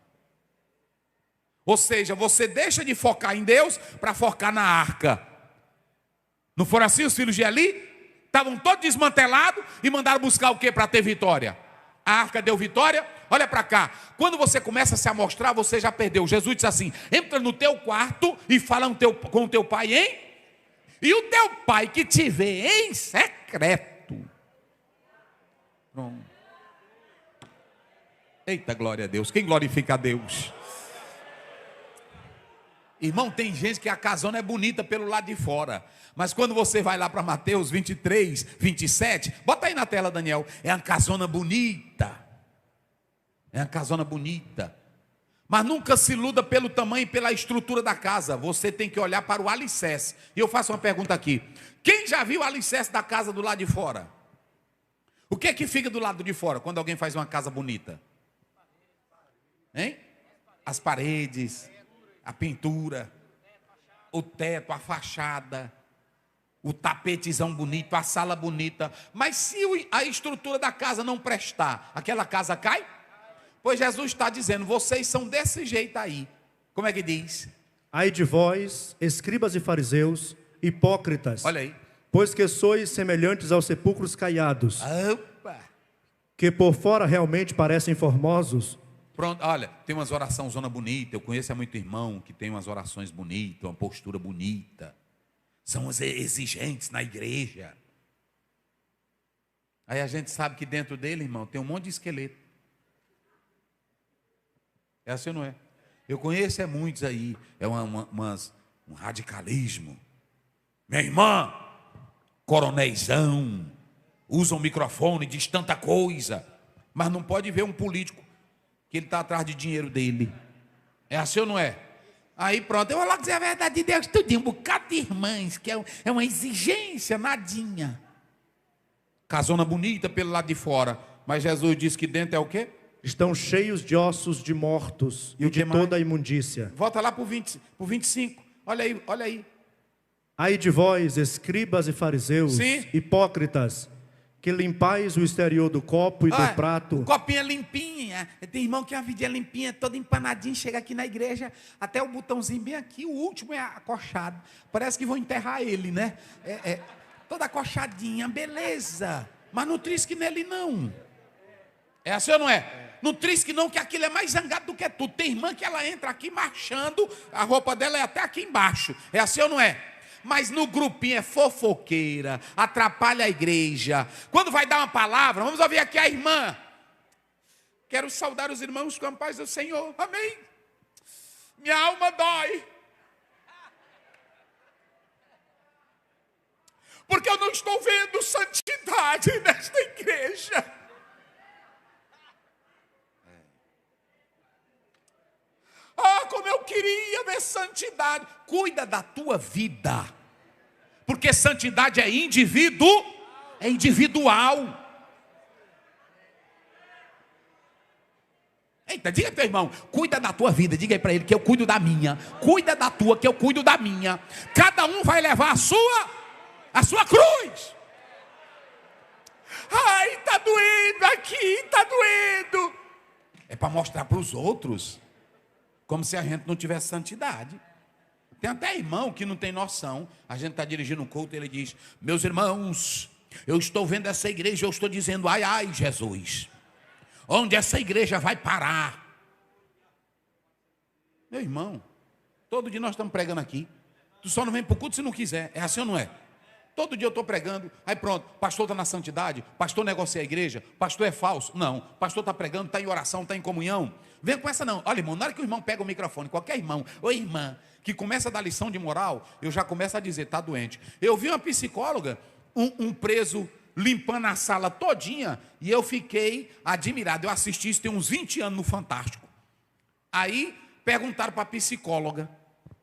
[SPEAKER 1] Ou seja, você deixa de focar em Deus para focar na arca. Não foram assim os filhos de Eli? Estavam todos desmantelados e mandaram buscar o que para ter vitória? A arca deu vitória? Olha para cá. Quando você começa a se amostrar, você já perdeu. Jesus disse assim, entra no teu quarto e fala com o teu pai, hein? E o teu pai que te vê em secreto. Pronto. Eita, glória a Deus. Quem glorifica a Deus? Irmão, tem gente que a casona é bonita pelo lado de fora, mas quando você vai lá para Mateus 23, 27, bota aí na tela, Daniel, é uma casona bonita, mas nunca se iluda pelo tamanho e pela estrutura da casa, você tem que olhar para o alicerce. E eu faço uma pergunta aqui, quem já viu o alicerce da casa do lado de fora? O que é que fica do lado de fora quando alguém faz uma casa bonita? Hein? As paredes, a pintura, o teto, a fachada, o tapetezão bonito, a sala bonita. Mas se a estrutura da casa não prestar, aquela casa cai? Pois Jesus está dizendo, vocês são desse jeito aí. Como é que diz?
[SPEAKER 2] Ai de vós, escribas e fariseus, hipócritas.
[SPEAKER 1] Olha aí.
[SPEAKER 2] Pois que sois semelhantes aos sepulcros caiados,
[SPEAKER 1] Opa!
[SPEAKER 2] que por fora realmente parecem formosos.
[SPEAKER 1] Pronto, olha, tem umas orações zona bonita. Eu conheço muito irmão que tem umas orações bonitas, uma postura bonita. São os exigentes na igreja. Aí a gente sabe que dentro dele, irmão, tem um monte de esqueleto. É assim ou não é? Eu conheço muitos aí. É um radicalismo. Minha irmã, coronéisão, usa um microfone, diz tanta coisa, mas não pode ver um político que ele está atrás de dinheiro dele. É assim ou não é? Aí pronto, eu vou logo dizer a verdade de Deus, tudinho, um bocado de irmãs, que é uma exigência, nadinha. Casona bonita pelo lado de fora, mas Jesus disse que dentro é o quê?
[SPEAKER 2] Estão cheios de ossos de mortos e de toda a imundícia.
[SPEAKER 1] Volta lá para o 25, olha aí, olha aí.
[SPEAKER 2] Ai de vós, escribas e fariseus,
[SPEAKER 1] Sim.
[SPEAKER 2] hipócritas, que limpais o exterior do copo e do prato.
[SPEAKER 1] O copinho é limpinha. Tem irmão que a vidinha é limpinha, toda empanadinha, chega aqui na igreja, até o botãozinho bem aqui, o último é acochado. Parece que vão enterrar ele, né? Toda acochadinha, beleza. Mas não trisque nele não. É assim ou não é? Não trisque não, que aquilo é mais zangado do que tudo. Tem irmã que ela entra aqui marchando, a roupa dela é até aqui embaixo. É assim ou não é? Mas no grupinho é fofoqueira, atrapalha a igreja. Quando vai dar uma palavra, vamos ouvir aqui a irmã. Quero saudar os irmãos com a paz do Senhor. Amém. Minha alma dói. Porque eu não estou vendo santidade nesta igreja. Ah, como eu queria ver santidade. Cuida da tua vida. Porque santidade é individual. Eita, diga para o teu irmão, cuida da tua vida. Diga aí para ele que eu cuido da minha. Cuida da tua, que eu cuido da minha. Cada um vai levar a sua cruz. Ai, está doendo aqui, está doendo. É para mostrar para os outros. Como se a gente não tivesse santidade. Tem até irmão que não tem noção. A gente está dirigindo um culto e ele diz, meus irmãos, eu estou vendo essa igreja, eu estou dizendo, ai, ai, Jesus. Onde essa igreja vai parar? Meu irmão, todo dia nós estamos pregando aqui. Tu só não vem para o culto se não quiser. É assim ou não é? Todo dia eu estou pregando, aí pronto, pastor está na santidade, pastor negocia a igreja, pastor é falso. Não, pastor está pregando, está em oração, está em comunhão. Vem com essa não. Olha, irmão, na hora que o irmão pega o microfone, qualquer irmão ou irmã que começa a dar lição de moral, eu já começo a dizer, está doente. Eu vi uma psicóloga, um preso limpando a sala todinha, e eu fiquei admirado. Eu assisti isso tem uns 20 anos no Fantástico. Aí perguntaram para a psicóloga,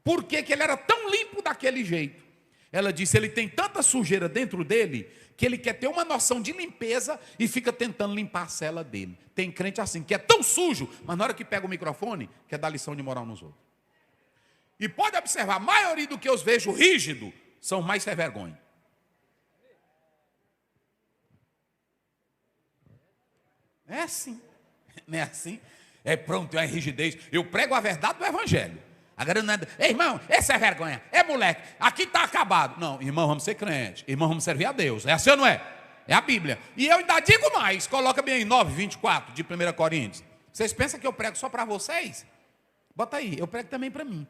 [SPEAKER 1] por que ele era tão limpo daquele jeito? Ela disse, ele tem tanta sujeira dentro dele, que ele quer ter uma noção de limpeza e fica tentando limpar a cela dele. Tem crente assim, que é tão sujo, mas na hora que pega o microfone, quer dar lição de moral nos outros. E pode observar, a maioria do que eu vejo rígido, são mais sem vergonha. É assim, não é assim? É pronto, é rigidez. Eu prego a verdade do evangelho. Agora não é, ei, irmão, essa é vergonha, é moleque, aqui está acabado. Não, irmão, vamos ser crente, irmão, vamos servir a Deus. É assim ou não é? É a Bíblia. E eu ainda digo mais, coloca bem aí 9:24 de 1 Coríntios. Vocês pensam que eu prego só para vocês? Bota aí, eu prego também para mim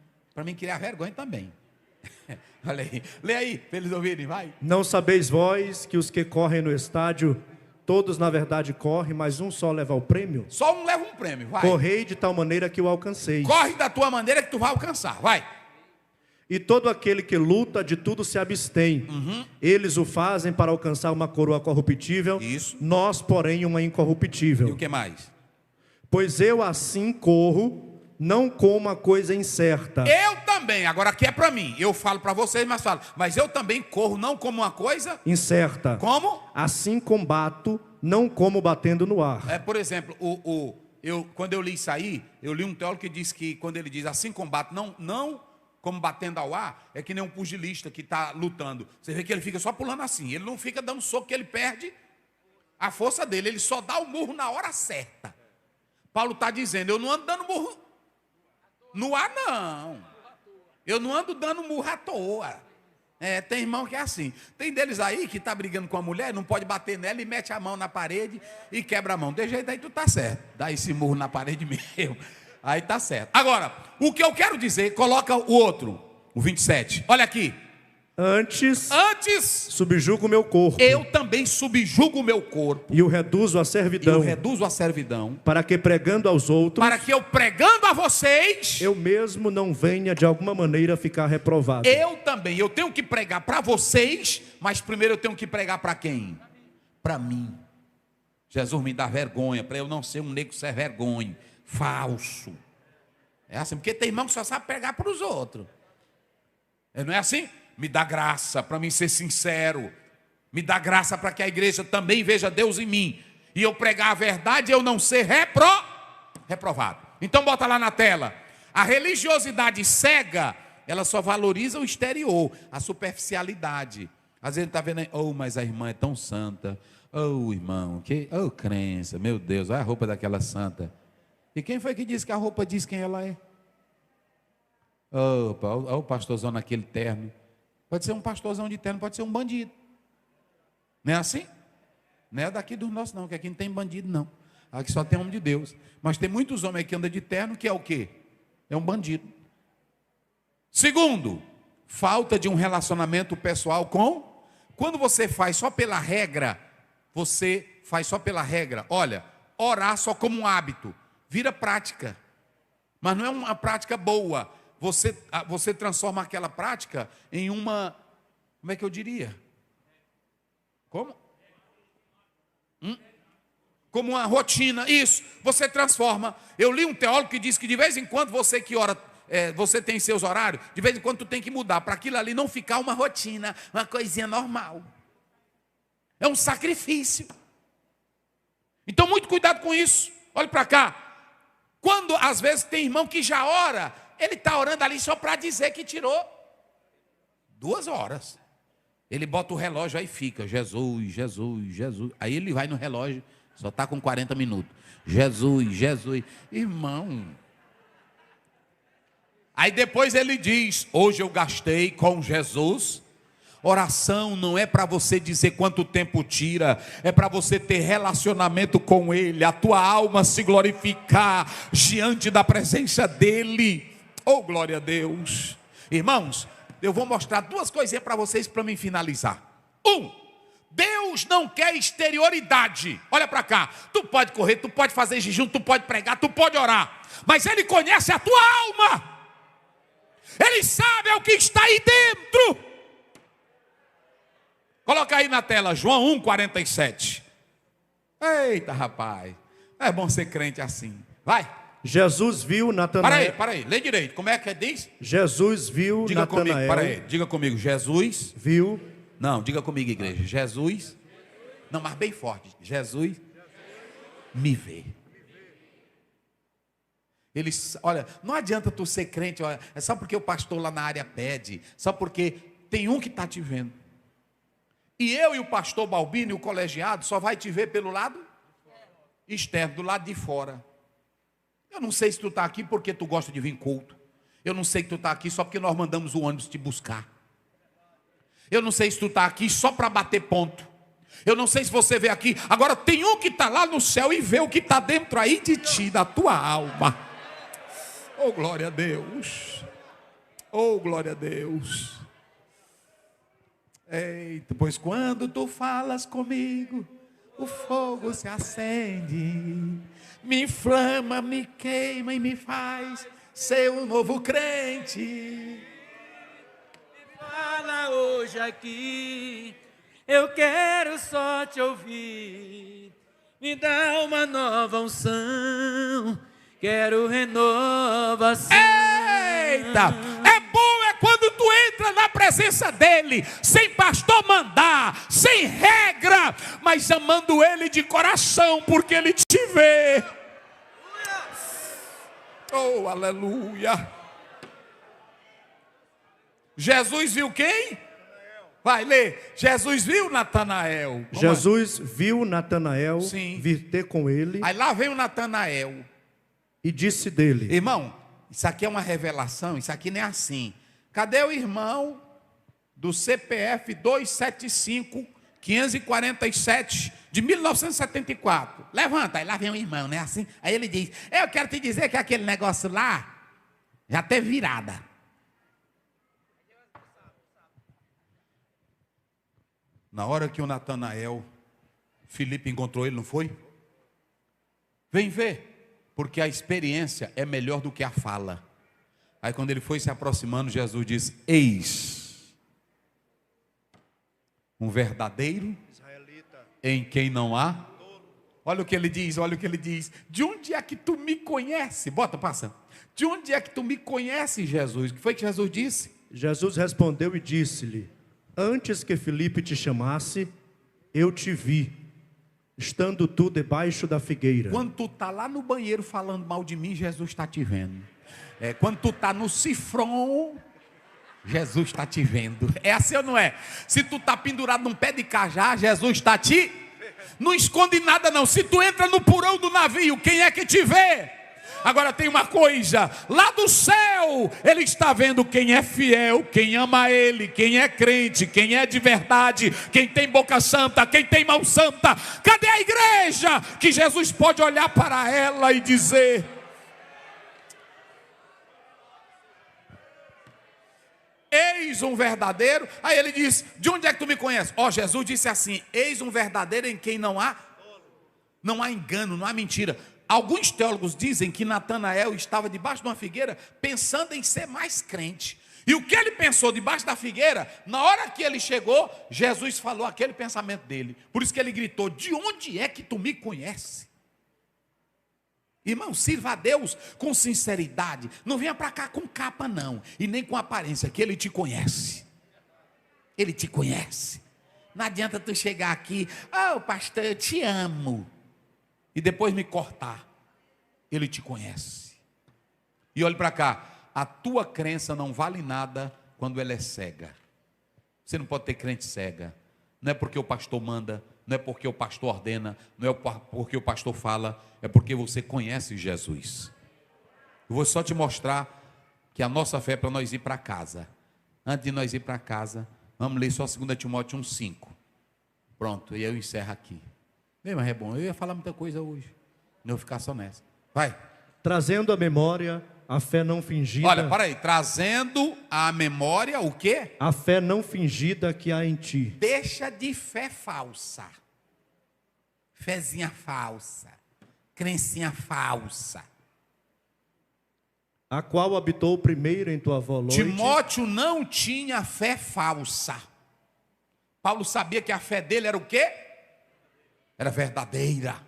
[SPEAKER 1] criar vergonha também. Olha aí, lê aí, para eles ouvirem, vai.
[SPEAKER 2] Não sabeis vós que os que correm no estádio, todos na verdade correm, mas um só leva o prêmio?
[SPEAKER 1] Só um leva um prêmio, vai.
[SPEAKER 2] Correi de tal maneira que o alcanceis.
[SPEAKER 1] Corre da tua maneira que tu vai alcançar, vai.
[SPEAKER 2] E todo aquele que luta de tudo se abstém. Eles o fazem para alcançar uma coroa corruptível.
[SPEAKER 1] Isso.
[SPEAKER 2] Nós, porém, uma incorruptível.
[SPEAKER 1] E o que mais?
[SPEAKER 2] Pois eu assim corro, não com uma coisa incerta.
[SPEAKER 1] Eu também, agora aqui é para mim. Eu falo para vocês, mas eu também corro não como uma coisa
[SPEAKER 2] incerta.
[SPEAKER 1] Como?
[SPEAKER 2] Assim combato, não como batendo no ar.
[SPEAKER 1] Por exemplo, quando eu li isso aí, eu li um teólogo que diz que, quando ele diz assim combate, não como batendo ao ar, é que nem um pugilista que está lutando. Você vê que ele fica só pulando assim, ele não fica dando soco, que ele perde a força dele, ele só dá o murro na hora certa. Paulo está dizendo, eu não ando dando murro no ar, não. Eu não ando dando murro à toa. Tem irmão que é assim. Tem deles aí que está brigando com a mulher, não pode bater nela e mete a mão na parede e quebra a mão. De jeito aí tu tá certo. Dá esse murro na parede mesmo. Aí tá certo. Agora, o que eu quero dizer, coloca o outro, o 27. Olha aqui.
[SPEAKER 2] Antes subjugo o meu corpo.
[SPEAKER 1] Eu também subjugo o meu corpo.
[SPEAKER 2] E o reduzo à servidão.
[SPEAKER 1] Para
[SPEAKER 2] que pregando aos outros.
[SPEAKER 1] Para que eu pregando a vocês.
[SPEAKER 2] Eu mesmo não venha de alguma maneira ficar reprovado.
[SPEAKER 1] Eu também. Eu tenho que pregar para vocês. Mas primeiro eu tenho que pregar para quem? Para mim. Jesus me dá vergonha. Para eu não ser um nego sem vergonha. Falso. É assim. Porque tem irmão que só sabe pregar para os outros. Não é assim? Me dá graça para mim ser sincero. Me dá graça para que a igreja também veja Deus em mim. E eu pregar a verdade e eu não ser reprovado. Então bota lá na tela. A religiosidade cega, ela só valoriza o exterior, a superficialidade. Às vezes a gente está vendo, mas a irmã é tão santa. Irmão, crença, meu Deus, olha a roupa daquela santa. E quem foi que disse que a roupa diz quem ela é? O pastorzão naquele terno. Pode ser um pastorzão de terno, pode ser um bandido. Não é assim? Não é daqui dos nossos não, que aqui não tem bandido não. Aqui só tem homem de Deus. Mas tem muitos homens que andam de terno, que é o quê? É um bandido. Segundo, falta de um relacionamento pessoal com... Quando você faz só pela regra, olha, orar só como um hábito, vira prática. Mas não é uma prática boa. Você transforma aquela prática em uma... Como é que eu diria? Como? Como uma rotina. Isso, você transforma. Eu li um teólogo que diz que de vez em quando você que ora, você tem seus horários, de vez em quando tu tem que mudar, para aquilo ali não ficar uma rotina, uma coisinha normal. É um sacrifício. Então muito cuidado com isso. Olha para cá. Quando às vezes tem irmão que já ora, ele está orando ali só para dizer que tirou 2 horas. Ele bota o relógio aí fica, Jesus, Jesus, Jesus. Aí ele vai no relógio, só está com 40 minutos. Jesus, Jesus. Irmão. Aí depois ele diz, hoje eu gastei com Jesus. Oração não é para você dizer quanto tempo tira, é para você ter relacionamento com Ele, a tua alma se glorificar diante da presença dEle. Oh, glória a Deus. Irmãos, eu vou mostrar 2 coisinhas para vocês para mim finalizar. Deus não quer exterioridade. Olha para cá, tu pode correr, tu pode fazer jejum, tu pode pregar, tu pode orar, mas Ele conhece a tua alma. Ele sabe o que está aí dentro. Coloca aí na tela, João 1,47. Eita, rapaz. É bom ser crente assim. Vai.
[SPEAKER 2] Jesus viu Natanael.
[SPEAKER 1] Para aí, lê direito. Como é que diz?
[SPEAKER 2] Jesus viu Natanael.
[SPEAKER 1] Diga comigo. Jesus
[SPEAKER 2] viu.
[SPEAKER 1] Não, diga comigo, igreja. Jesus. Não, mas bem forte. Jesus me vê. Olha, não adianta tu ser crente, olha, é só porque o pastor lá na área pede, só porque tem um que está te vendo. E eu e o pastor Balbino e o colegiado só vai te ver pelo lado externo, do lado de fora. Eu não sei se tu está aqui porque tu gosta de vir em culto. Eu não sei se tu está aqui só porque nós mandamos o ônibus te buscar. Eu não sei se tu está aqui só para bater ponto. Eu não sei se você veio aqui. Agora tem um que está lá no céu e vê o que está dentro aí de ti, da tua alma. Oh, glória a Deus. Oh, glória a Deus. Eita, pois quando tu falas comigo, o fogo se acende, me inflama, me queima e me faz ser um novo crente.
[SPEAKER 3] Fala hoje aqui, eu quero só te ouvir, me dá uma nova unção, quero renovação.
[SPEAKER 1] Eita, é bom quando tu entra entra na presença dele, sem pastor mandar, sem regra, mas amando ele de coração, porque ele te vê. Oh, aleluia. Jesus viu quem? Vai ler. Jesus viu Natanael.
[SPEAKER 2] Jesus viu Natanael
[SPEAKER 1] Sim.
[SPEAKER 2] vir ter com ele.
[SPEAKER 1] Aí lá veio Natanael
[SPEAKER 2] E disse dele:
[SPEAKER 1] irmão, isso aqui é uma revelação, isso aqui não é assim. Cadê o irmão do CPF 275 547 de 1974? Levanta, aí lá vem o irmão, né? Assim. Aí ele diz: eu quero te dizer que aquele negócio lá já teve virada. Na hora que o Natanael, Filipe encontrou ele, não foi? Vem ver, porque a experiência é melhor do que a fala. Aí quando ele foi se aproximando, Jesus disse: eis um verdadeiro em quem não há. Olha o que ele diz, olha o que ele diz. De onde é que tu me conheces? Bota, passa. De onde é que tu me conheces, Jesus? O que foi que Jesus disse?
[SPEAKER 2] Jesus respondeu e disse-lhe: antes que Filipe te chamasse, eu te vi, estando tu debaixo da figueira.
[SPEAKER 1] Quando tu está lá no banheiro falando mal de mim, Jesus está te vendo. Quando tu está no cifrão, Jesus está te vendo. É assim ou não é? Se tu está pendurado num pé de cajá, Jesus está te... Não esconde nada não. Se tu entra no porão do navio, quem é que te vê? Agora tem uma coisa, lá do céu, ele está vendo quem é fiel, quem ama ele, quem é crente, quem é de verdade, quem tem boca santa, quem tem mão santa. Cadê a igreja que Jesus pode olhar para ela e dizer: eis um verdadeiro? Aí ele diz: de onde é que tu me conheces? Jesus disse assim: eis um verdadeiro em quem não há engano, não há mentira. Alguns teólogos dizem que Natanael estava debaixo de uma figueira pensando em ser mais crente. E o que ele pensou debaixo da figueira, na hora que ele chegou, Jesus falou aquele pensamento dele. Por isso que ele gritou: de onde é que tu me conheces? Irmão, sirva a Deus com sinceridade. Não venha para cá com capa não, e nem com aparência, que Ele te conhece. Ele te conhece. Não adianta tu chegar aqui: oh, pastor, eu te amo, e depois me cortar. Ele te conhece. E olhe para cá, a tua crença não vale nada quando ela é cega. Você não pode ter crente cega. Não é porque o pastor manda, não é porque o pastor ordena, não é porque o pastor fala, é porque você conhece Jesus. Eu vou só te mostrar que a nossa fé é para nós ir para casa. Antes de nós ir para casa, vamos ler só 2 Timóteo 1,5. Pronto, e eu encerro aqui. Bem, mas é bom, eu ia falar muita coisa hoje, não vou ficar só nessa. Vai.
[SPEAKER 2] Trazendo à memória a fé não fingida.
[SPEAKER 1] Olha, para aí, trazendo à memória o quê?
[SPEAKER 2] A fé não fingida que há em ti.
[SPEAKER 1] Deixa de fé falsa. Fezinha falsa. Crencinha falsa.
[SPEAKER 2] A qual habitou primeiro em tua avó Loide.
[SPEAKER 1] Timóteo não tinha fé falsa. Paulo sabia que a fé dele era o quê? Era verdadeira.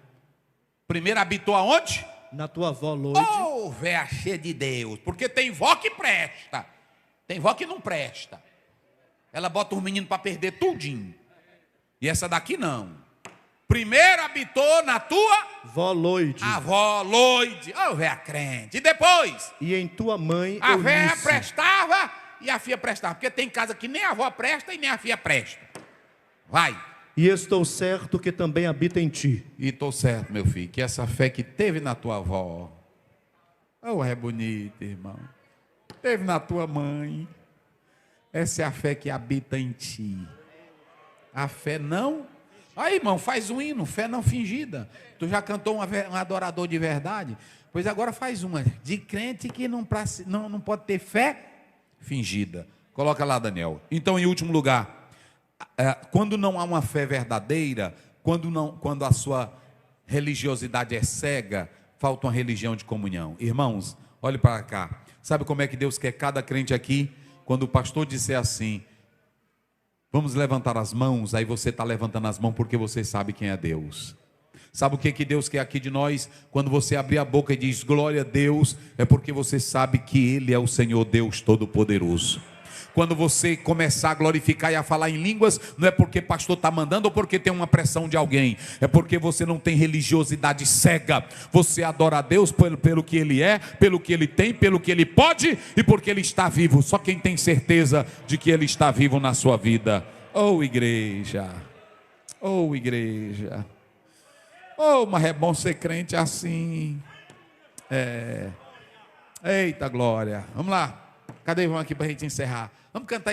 [SPEAKER 1] Primeiro habitou aonde?
[SPEAKER 2] Na tua avó Loide.
[SPEAKER 1] Oh, véia cheia de Deus. Porque tem vó que presta, tem vó que não presta. Ela bota os meninos para perder tudinho. E essa daqui não. Primeiro habitou na tua
[SPEAKER 2] vó Loide.
[SPEAKER 1] avó Loide. Oh, véia crente. E depois?
[SPEAKER 2] E em tua mãe
[SPEAKER 1] a véia
[SPEAKER 2] Eunice.
[SPEAKER 1] prestava e a filha prestava. Porque tem casa que nem a avó presta e nem a filha presta. Vai.
[SPEAKER 2] E estou certo que também habita em ti.
[SPEAKER 1] E estou certo, meu filho, que essa fé que teve na tua avó, oh, é bonita, irmão, teve na tua mãe, essa é a fé que habita em ti. A fé não... Aí, irmão, faz um hino, fé não fingida. Tu já cantou um adorador de verdade? Pois agora faz uma, de crente que não pode ter fé fingida. Coloca lá, Daniel. Então, em último lugar, quando não há uma fé verdadeira, quando a sua religiosidade é cega, falta uma religião de comunhão. Irmãos, olhe para cá. Sabe como é que Deus quer cada crente aqui? Quando o pastor disser assim: vamos levantar as mãos, aí você está levantando as mãos porque você sabe quem é Deus. Sabe o que Deus quer aqui de nós? Quando você abrir a boca e diz glória a Deus, é porque você sabe que Ele é o Senhor Deus Todo-Poderoso. Quando você começar a glorificar e a falar em línguas, não é porque pastor está mandando ou porque tem uma pressão de alguém, é porque você não tem religiosidade cega. Você adora a Deus pelo que Ele é, pelo que Ele tem, pelo que Ele pode e porque Ele está vivo. Só quem tem certeza de que Ele está vivo na sua vida. Oh igreja, oh igreja, oh, mas é bom ser crente assim. Eita glória, vamos lá, cadê Ivan aqui para a gente encerrar? Vamos cantar.